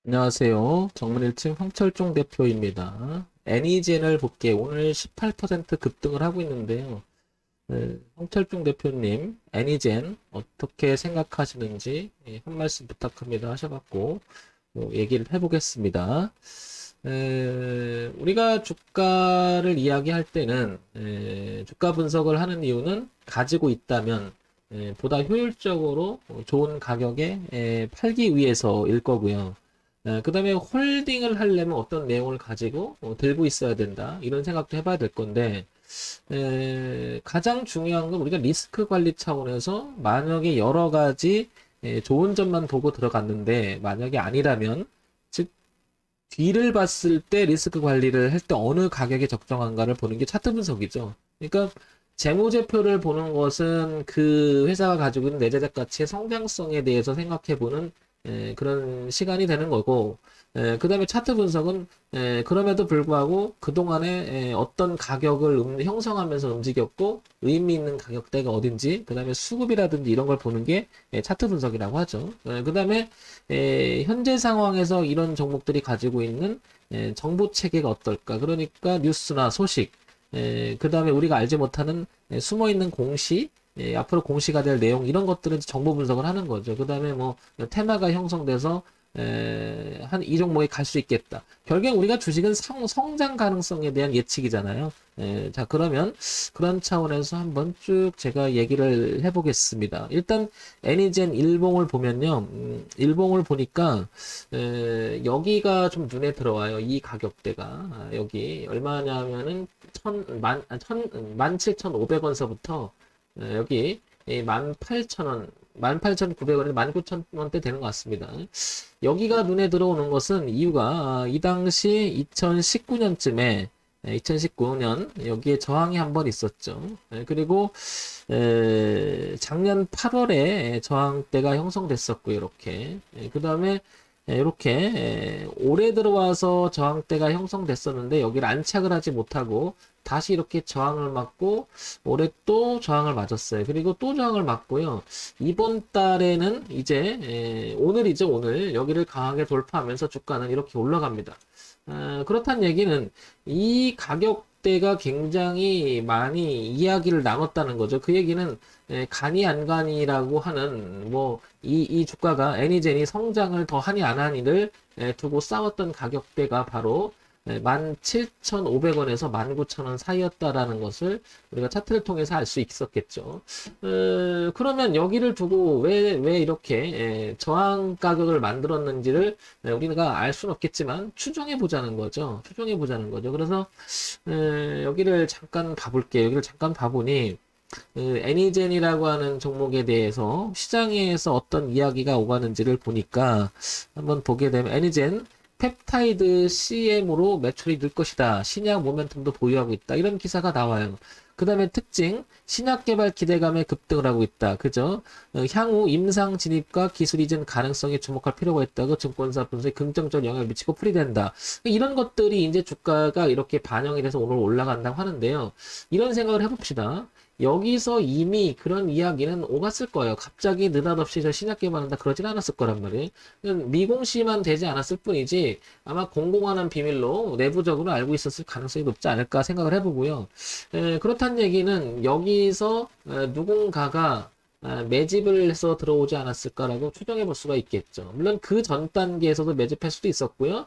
안녕하세요. 정문일층 황철종 대표입니다. 애니젠을 볼게 오늘 18% 급등을 하고 있는데요. 황철종 대표님, 애니젠 어떻게 생각하시는지 한 말씀 부탁합니다 하셔갖고 얘기를 해보겠습니다. 우리가 주가를 이야기할 때는 주가 분석을 하는 이유는 가지고 있다면 보다 효율적으로 좋은 가격에 팔기 위해서일 거고요. 그 다음에 홀딩을 하려면 어떤 내용을 가지고 들고 있어야 된다. 이런 생각도 해봐야 될 건데, 가장 중요한 건 우리가 리스크 관리 차원에서 만약에 여러 가지 좋은 점만 보고 들어갔는데, 만약에 아니라면, 즉, 뒤를 봤을 때 리스크 관리를 할 때 어느 가격에 적정한가를 보는 게 차트 분석이죠. 그러니까, 재무제표를 보는 것은 그 회사가 가지고 있는 내재적 가치의 성장성에 대해서 생각해보는 그런 시간이 되는 거고, 그 다음에 차트 분석은 그럼에도 불구하고 그동안에 어떤 가격을 형성하면서 움직였고 의미 있는 가격대가 어딘지, 그 다음에 수급이라든지 이런 걸 보는 게 차트 분석이라고 하죠. 그 다음에 현재 상황에서 이런 종목들이 가지고 있는 정보 체계가 어떨까? 그러니까 뉴스나 소식, 그 다음에 우리가 알지 못하는 숨어있는 공시, 앞으로 공시가 될 내용 이런 것들은 정보 분석을 하는 거죠. 그 다음에 뭐 테마가 형성돼서 한 이 종목에 갈 수 있겠다. 결국 우리가 주식은 성장 가능성에 대한 예측이잖아요. 자, 그러면 그런 차원에서 한번 쭉 제가 얘기를 해보겠습니다. 일단 애니젠 일봉을 보면요. 일봉을 보니까 여기가 좀 눈에 들어와요. 이 가격대가. 여기 얼마냐면은 17,500원서부터 여기 18,000원, 18,900원에서 19,000원대 되는 것 같습니다. 여기가 눈에 들어오는 것은 이유가 이 당시 2019년쯤에 2019년 여기에 저항이 한번 있었죠. 그리고 작년 8월에 저항대가 형성됐었고요. 이렇게. 그 다음에 이렇게 올해 들어와서 저항대가 형성됐었는데 여기를 안착을 하지 못하고 다시 이렇게 저항을 맞고 올해 또 저항을 맞았어요. 그리고 또 저항을 맞고요. 이번 달에는 이제 오늘이죠. 오늘 여기를 강하게 돌파하면서 주가는 이렇게 올라갑니다. 그렇다는 얘기는 이 가격대가 굉장히 많이 이야기를 나눴다는 거죠. 그 얘기는 가니 안 가니라고 하는 뭐 이 주가가 애니젠이 성장을 더 하니 안 하니를 두고 싸웠던 가격대가 바로 17,500원에서 19,000원 사이였다라는 것을 우리가 차트를 통해서 알 수 있었겠죠. 그러면 여기를 두고 왜 이렇게 저항 가격을 만들었는지를 우리가 알 수는 없겠지만 추정해 보자는 거죠. 추정해 보자는 거죠. 그래서 여기를 잠깐 봐볼게요. 여기를 잠깐 봐보니 애니젠이라고 하는 종목에 대해서 시장에서 어떤 이야기가 오가는지를 보니까 한번 보게 되면 애니젠 펩타이드 CM으로 매출이 늘 것이다. 신약 모멘텀도 보유하고 있다. 이런 기사가 나와요. 그 다음에 특징, 신약 개발 기대감에 급등을 하고 있다. 그죠? 향후 임상 진입과 기술 이전 가능성에 주목할 필요가 있다고 증권사 분석에 긍정적 영향을 미치고 풀이된다. 이런 것들이 이제 주가가 이렇게 반영이 돼서 오늘 올라간다고 하는데요. 이런 생각을 해봅시다. 여기서 이미 그런 이야기는 오갔을 거예요. 갑자기 느닷없이 저 신약 개발한다 그러진 않았을 거란 말이에요. 미공시만 되지 않았을 뿐이지 아마 공공연한 비밀로 내부적으로 알고 있었을 가능성이 높지 않을까 생각을 해보고요. 그렇다는 얘기는 여기서 누군가가 매집을 해서 들어오지 않았을까라고 추정해 볼 수가 있겠죠. 물론 그 전 단계에서도 매집할 수도 있었고요.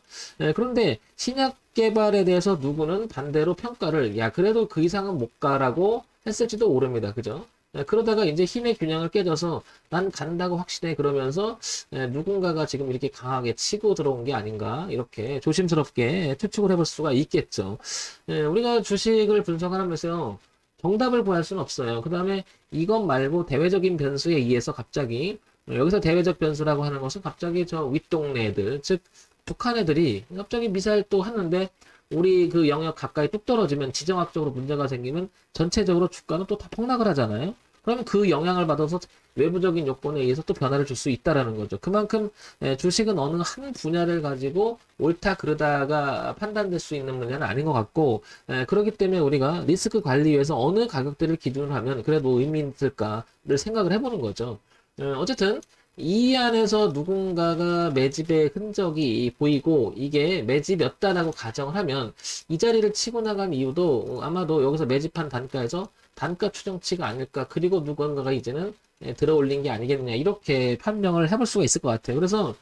그런데 신약 개발에 대해서 누구는 반대로 평가를 야 그래도 그 이상은 못 가라고 했을지도 모릅니다. 그죠? 그러다가 이제 힘의 균형을 깨져서 난 간다고 확신해 그러면서 누군가가 지금 이렇게 강하게 치고 들어온 게 아닌가 이렇게 조심스럽게 추측을 해볼 수가 있겠죠. 우리가 주식을 분석하면서요. 정답을 구할 수는 없어요. 그 다음에 이것 말고 대외적인 변수에 의해서 갑자기 여기서 대외적 변수라고 하는 것은 갑자기 저 윗동네 애들 즉 북한 애들이 갑자기 미사일 또 하는데 우리 그 영역 가까이 뚝 떨어지면 지정학적으로 문제가 생기면 전체적으로 주가는 또 다 폭락을 하잖아요. 그러면 그 영향을 받아서 외부적인 요건에 의해서 또 변화를 줄 수 있다라는 거죠. 그만큼 주식은 어느 한 분야를 가지고 옳다 그르다가 판단될 수 있는 분야는 아닌 것 같고 그렇기 때문에 우리가 리스크 관리위해서 어느 가격대를 기준으로 하면 그래도 의미 있을까를 생각을 해보는 거죠. 어쨌든 이 안에서 누군가가 매집의 흔적이 보이고 이게 매집이었다라고 가정을 하면 이 자리를 치고 나간 이유도 아마도 여기서 매집한 단가에서 단가 추정치가 아닐까. 그리고 누군가가 이제는 들어올린 게 아니겠느냐. 이렇게 판명을 해볼 수가 있을 것 같아요. 그래서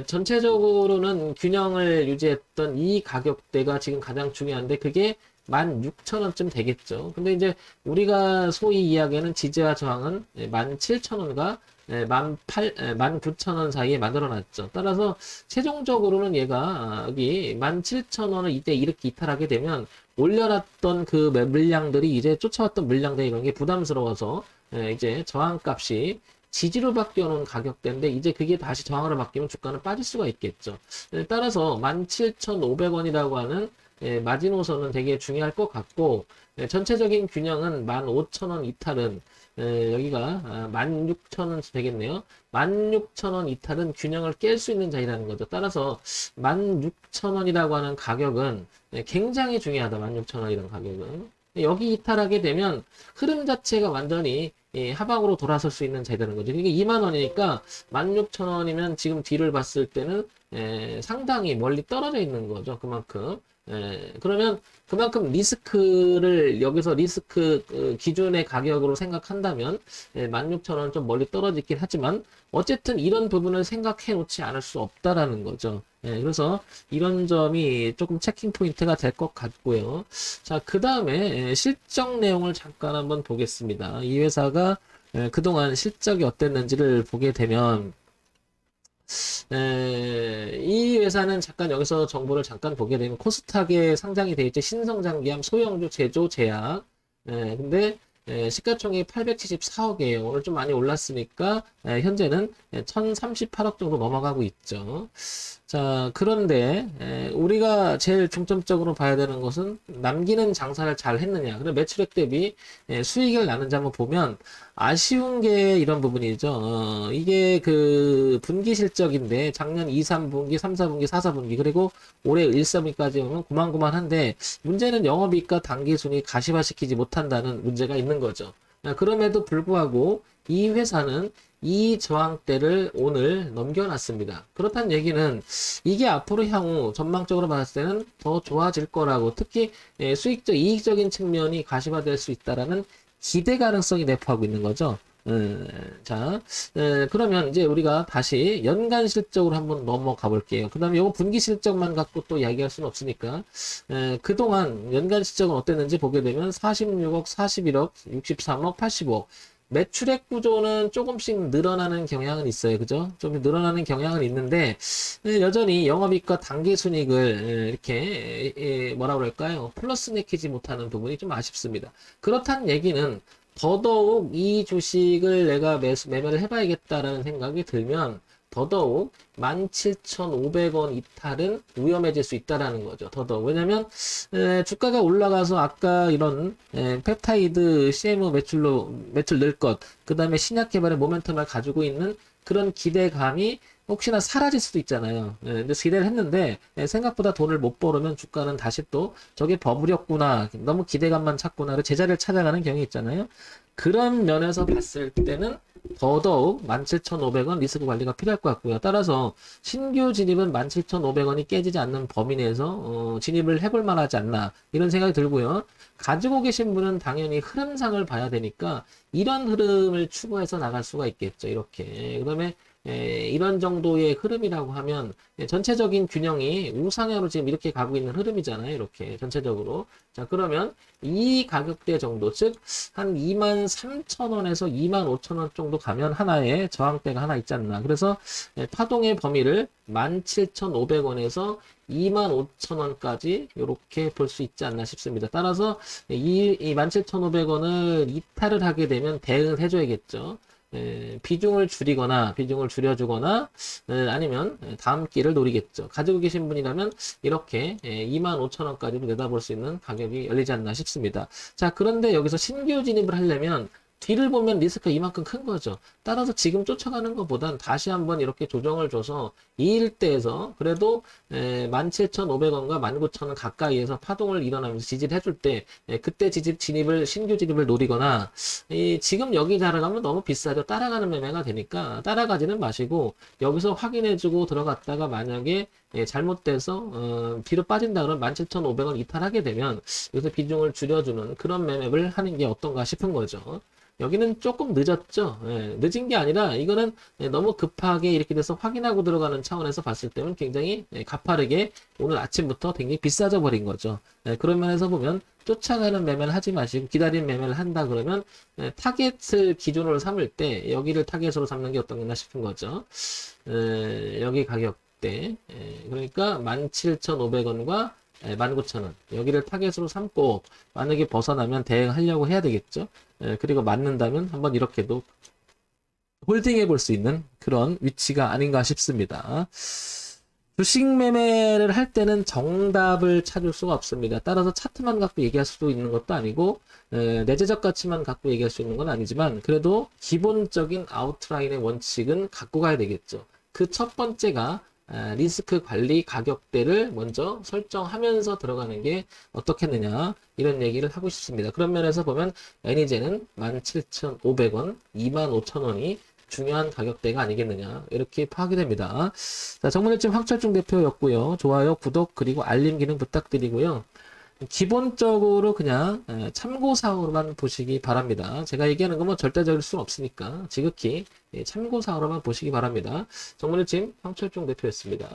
전체적으로는 균형을 유지했던 이 가격대가 지금 가장 중요한데 그게 16,000원쯤 되겠죠. 근데 이제 우리가 소위 이야기하는 지지와 저항은 17,000원과 19,000원 사이에 만들어 놨죠. 따라서 최종적으로는 얘가 여기 17,000원을 이때 이렇게 이탈하게 되면 올려놨던 그 물량들이 이제 쫓아왔던 물량들 이런 게 부담스러워서 이제 저항값이 지지로 바뀌어놓은 가격대인데 이제 그게 다시 저항으로 바뀌면 주가는 빠질 수가 있겠죠. 따라서 17,500원이라고 하는 마지노선은 되게 중요할 것 같고 전체적인 균형은 15,000원 이탈은 여기가 16,000원 되겠네요. 16,000원 이탈은 균형을 깰 수 있는 자리라는 거죠. 따라서 16,000원이라고 하는 가격은 굉장히 중요하다. 16,000원이라는 가격은. 여기 이탈하게 되면 흐름 자체가 완전히 하방으로 돌아설 수 있는 자리라는 거죠. 이게 2만 원이니까 16,000원이면 지금 뒤를 봤을 때는 상당히 멀리 떨어져 있는 거죠. 그만큼. 그러면 그만큼 리스크를 여기서 리스크 기준의 가격으로 생각한다면 16,000원 좀 멀리 떨어지긴 하지만 어쨌든 이런 부분을 생각해 놓지 않을 수 없다라는 거죠. 그래서 이런 점이 조금 체킹 포인트가 될 것 같고요. 자, 그 다음에 실적 내용을 잠깐 한번 보겠습니다. 이 회사가 그동안 실적이 어땠는지를 보게 되면 이 회사는 잠깐 여기서 정보를 잠깐 보게 되면 코스닥에 상장이 되어 있죠. 신성장기암, 소형주, 제조, 제약. 근데 시가총액이 874억이에요. 오늘 좀 많이 올랐으니까 현재는 1038억 정도 넘어가고 있죠. 자, 그런데 우리가 제일 중점적으로 봐야 되는 것은 남기는 장사를 잘 했느냐. 그래 매출액 대비 수익을 나는지 한번 보면 아쉬운 게 이런 부분이죠. 이게 그 분기 실적인데 작년 2, 3분기, 3, 4분기, 4, 4분기 그리고 올해 1, 4분기까지 오면 고만고만한데 문제는 영업이익과 당기순이 가시화시키지 못한다는 문제가 있는 거죠. 그럼에도 불구하고 이 회사는 이 저항대를 오늘 넘겨놨습니다. 그렇다는 얘기는 이게 앞으로 향후 전망적으로 봤을 때는 더 좋아질 거라고 특히 수익적, 이익적인 측면이 가시화될 수 있다라는 기대 가능성이 내포하고 있는 거죠. 자, 그러면 이제 우리가 다시 연간 실적으로 한번 넘어가 볼게요. 그 다음에 요거 분기 실적만 갖고 또 이야기할 수는 없으니까, 그동안 연간 실적은 어땠는지 보게 되면 46억, 41억, 63억, 85억. 매출액 구조는 조금씩 늘어나는 경향은 있어요. 그죠? 좀 늘어나는 경향은 있는데, 여전히 영업이익과 단기순이익을 이렇게, 뭐라 그럴까요? 플러스 내키지 못하는 부분이 좀 아쉽습니다. 그렇다는 얘기는 더더욱 이 주식을 내가 매매를 해봐야겠다라는 생각이 들면 더더욱 17,500원 이탈은 위험해질 수 있다라는 거죠. 더더욱. 왜냐면 주가가 올라가서 아까 이런 펩타이드 CMO 매출 늘 것, 그 다음에 신약 개발의 모멘텀을 가지고 있는 그런 기대감이 혹시나 사라질 수도 있잖아요. 근데 기대를 했는데 생각보다 돈을 못 벌으면 주가는 다시 또 저게 버블이었구나. 너무 기대감만 찾구나. 제자리를 찾아가는 경향이 있잖아요. 그런 면에서 봤을 때는 더더욱 17,500원 리스크 관리가 필요할 것 같고요. 따라서 신규 진입은 17,500원이 깨지지 않는 범위 내에서 진입을 해볼 만하지 않나 이런 생각이 들고요. 가지고 계신 분은 당연히 흐름상을 봐야 되니까 이런 흐름을 추구해서 나갈 수가 있겠죠. 이렇게. 그다음에 이런 정도의 흐름이라고 하면 전체적인 균형이 우상향으로 지금 이렇게 가고 있는 흐름이잖아요. 이렇게 전체적으로. 자, 그러면 이 가격대 정도, 즉 한 23,000원에서 25,000원 정도 가면 하나의 저항대가 하나 있지 않나. 그래서 파동의 범위를 17,500원에서 25,000원까지 이렇게 볼 수 있지 않나 싶습니다. 따라서 이 17,500원을 이탈을 하게 되면 대응을 해줘야겠죠. 비중을 줄이거나 비중을 줄여주거나 아니면 다음 끼를 노리겠죠. 가지고 계신 분이라면 이렇게 25,000원까지도 내다볼 수 있는 가격이 열리지 않나 싶습니다. 자, 그런데 여기서 신규 진입을 하려면 뒤를 보면 리스크가 이만큼 큰 거죠. 따라서 지금 쫓아가는 것보단 다시 한번 이렇게 조정을 줘서 이 일대에서 그래도 17,500원과 19,000원 가까이에서 파동을 일어나면서 지지를 해줄 때 그때 신규 진입을 노리거나 지금 여기 따라가면 너무 비싸죠. 따라가는 매매가 되니까 따라가지는 마시고 여기서 확인해주고 들어갔다가 만약에 잘못돼서 뒤로 빠진다 그러면 17,500원 이탈하게 되면 여기서 비중을 줄여주는 그런 매매를 하는 게 어떤가 싶은 거죠. 여기는 조금 늦었죠. 늦은 게 아니라 이거는 너무 급하게 이렇게 돼서 확인하고 들어가는 차원에서 봤을 때는 굉장히 가파르게 오늘 아침부터 굉장히 비싸져 버린 거죠. 그런 면에서 보면 쫓아가는 매매를 하지 마시고 기다리는 매매를 한다 그러면 타겟을 기준으로 삼을 때 여기를 타겟으로 삼는 게 어떤가 싶은 거죠. 여기 가격대 그러니까 17,500원과 19,000원 여기를 타겟으로 삼고 만약에 벗어나면 대응하려고 해야 되겠죠. 그리고 맞는다면 한번 이렇게도 홀딩해 볼 수 있는 그런 위치가 아닌가 싶습니다. 주식 매매를 할 때는 정답을 찾을 수가 없습니다. 따라서 차트만 갖고 얘기할 수도 있는 것도 아니고 내재적 가치만 갖고 얘기할 수 있는 건 아니지만 그래도 기본적인 아웃라인의 원칙은 갖고 가야 되겠죠. 그 첫 번째가 리스크 관리 가격대를 먼저 설정하면서 들어가는 게 어떻겠느냐 이런 얘기를 하고 싶습니다. 그런 면에서 보면 애니제는 17,500원, 25,000원이 중요한 가격대가 아니겠느냐 이렇게 파악이 됩니다. 자, 정문일집 황철중 대표였고요. 좋아요, 구독 그리고 알림 기능 부탁드리고요. 기본적으로 그냥 참고사항으로만 보시기 바랍니다. 제가 얘기하는 건 뭐 절대적일 수는 없으니까 지극히 참고사항으로만 보시기 바랍니다. 정문일집 황철중 대표였습니다.